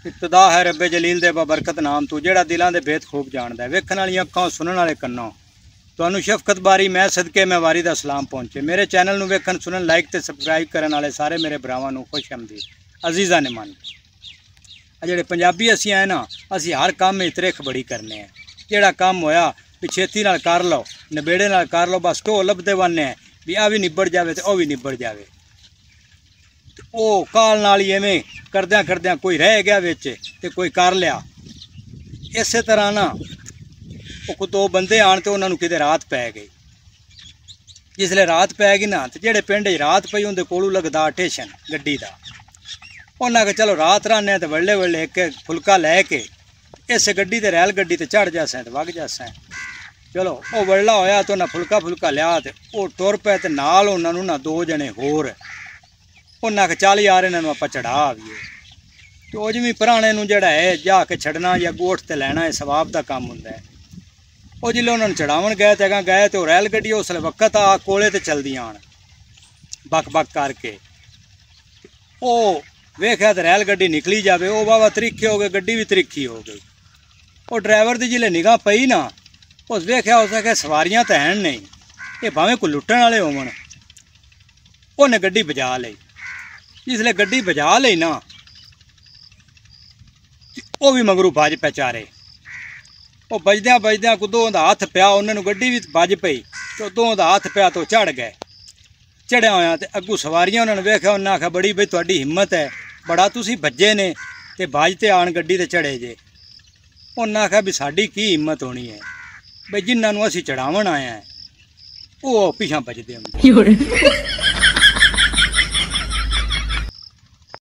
इब्तिदा है रब्बे जलील दे बरकत नाम तू जेड़ा दिलां दे भेद खूब जानदा है। वेखण वालियां अखां सुनण वाले कन्नों तुहानूं शफकत बारी मैं सदके मैं वारी दा सलाम पहुंचे। मेरे चैनल नूं वेखण सुनण लाइक ते सबसक्राइब करन वाले सारे मेरे भरावां नूं खुश आमदीद अजीज़ा ने मन। जेड़े पंजाबी असीं आए ना, असीं हर काम में त्रिख बड़ी करने हैं। जेड़ा काम होया भी छेती नाल कर लो, नबेड़े नाल कर लो, बस ढो लभदे वन्ने भी आ भी निबड़ जावे ते ओ भी निबड़ जावे। ओ काल नाल ही एवें करद्या करद्या कोई रह गया विच ते कोई कर लिया। इस तरह ना वो दो बंदे आन तो उन्होंने किते रात पै गई। जिसले रात पै गई ना तो जेड़े पिंड रात पई उनके कोलू लगदा स्टेशन गड्डी का। उन्हें आखिया चलो रात रहने तो वल्ले वल्ले एक फुलका लैके इस गड्डी ते रैल गड्डी ते चढ़ जासें तो वग जासें। चलो वो वल्ला होया तो उन्हें फुलका लिया तो वो टुर पे तो नाल उन्होंने ना दो जने होर। उन्हें आखिया चल यार इन्होंने आप चढ़ा आवीए। तो उजवी पुराने नूं जिहड़ा है जाके छड़ना या गोठ ते लैना है सवाब का काम हुंदा है। वो जिले उन्होंने चढ़ावन गए तो अगर गए तो रैल गड्डी उस वक्त आ कोले तो चलदियां आन बक बक करके। वो वेख्या तो रैल गड्डी निकली जाए, वो वाहवा त्रिखी हो गई, गड्डी भी त्रिखी हो गई। वो ड्राइवर की जिले निगाह पई ना उस वेख्या उस आख्या सवारियां तो हैं नहीं, ये भावें कोई लुट्टण वाले होवन। उन्हें गड्डी बजा लई। जिसले गड्डी बजा लई ना वो भी मगरू बज पे चारे। वो बजद्या बजद्या को दो का हथ पिया, उन्होंने गड्डी भी बज पई तो दो का हथ पिया तो चढ़ गए। चढ़िया होया तो अगू सवारियां उन्होंने वेख्या, उन्हें आख्या बड़ी बई तुहाडी हिम्मत है, बड़ा तुसी भज्जे ने ते बजते आन गड्डी ते चढ़े जे। उन्हें आख्या भी साडी की हिम्मत होनी है बई जिन्हां नूं असीं चढ़ावन आए हैं वो पिछां बजदे होंदे।